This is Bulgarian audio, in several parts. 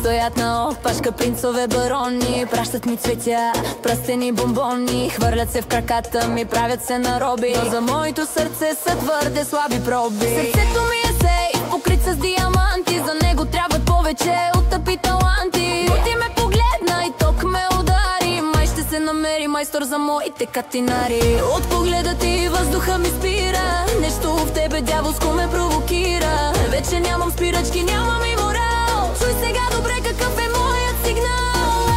Стоят на опашка принцове барони, пращат ми цветя, пръстени бомбони, хвърлят се в краката ми, правят се на роби, но за моето сърце са твърде слаби проби. Сърцето ми е сейф, покрит с диаманти, за него трябват повече от тъпи таланти. Но ти ме погледна и ток ме удари, май ще се намери майстор за моите катинари. От погледа ти въздуха ми спира, нещо в тебе дяволско ме провокира. Вече нямам спирачки, нямам и морал, чуй сега добре какъв е моят сигнал.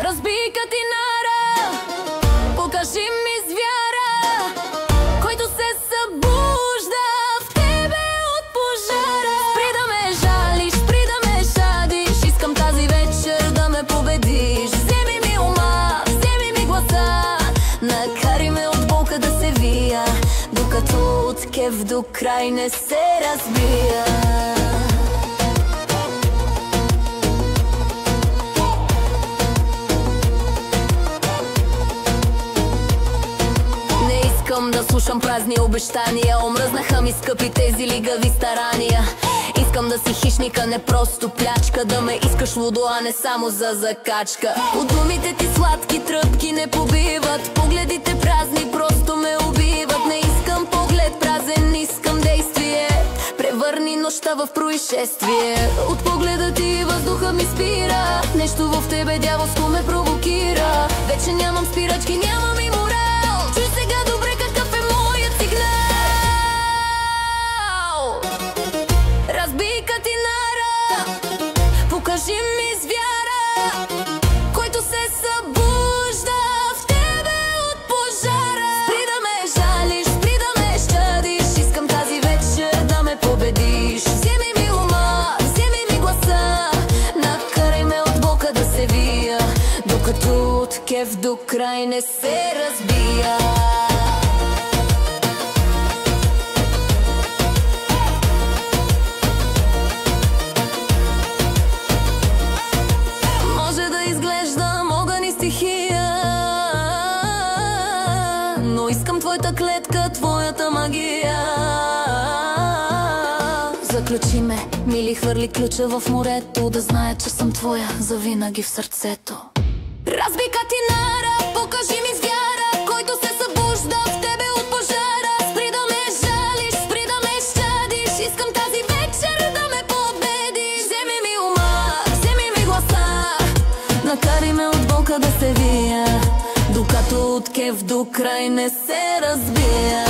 Разбий катинара, покажи ми звяра, който се събужда в тебе от пожара. Спри да ме жалиш, спри да ме шадиш, искам тази вечер да ме победиш. Вземи ми ума, вземи ми гласа, накари ме от болка да се вия, докато от кеф до край не се разбия. Не искам да слушам празни обещания, омръзнаха ми скъпи тези лигави старания. Искам да си хищника, не просто плячка, да ме искаш лудо, а не само за закачка. От думите ти сладки тръпки не побиват, погледите празни просто ме убиват. Не искам поглед празен, искам действие, превърни нощта в происшествие. От погледа ти въздуха ми спира, нещо в тебе дяволско ме провокира. Вече нямам спирачки, нямам и морал, чуй сега добре какъв е моят сигнал. Разбий катинара, покажи ми звяра, който се събужда в тебе от пожара. Спри да ме жалиш, спри да ме щадиш, искам тази вечер да ме победиш. Вземи ми ума, вземи ми гласа, накарай ме от болка да се вия, докато от кеф до край не се разбия. Може да изглежда могън и стихия, но искам твоята клетка, твоята магия. Заключи ме, мили, хвърли ключа в морето, да знае, че съм твоя завинаги в сърцето. Разбий катинара, покажи ми звяра, който се събужда в тебе от пожара. Спри да ме жалиш, спри да ме щадиш, искам тази вечер да ме победиш. Вземи ми ума, вземи ми гласа, накари ме от болка да се вия, докато от кеф до край не се разбия.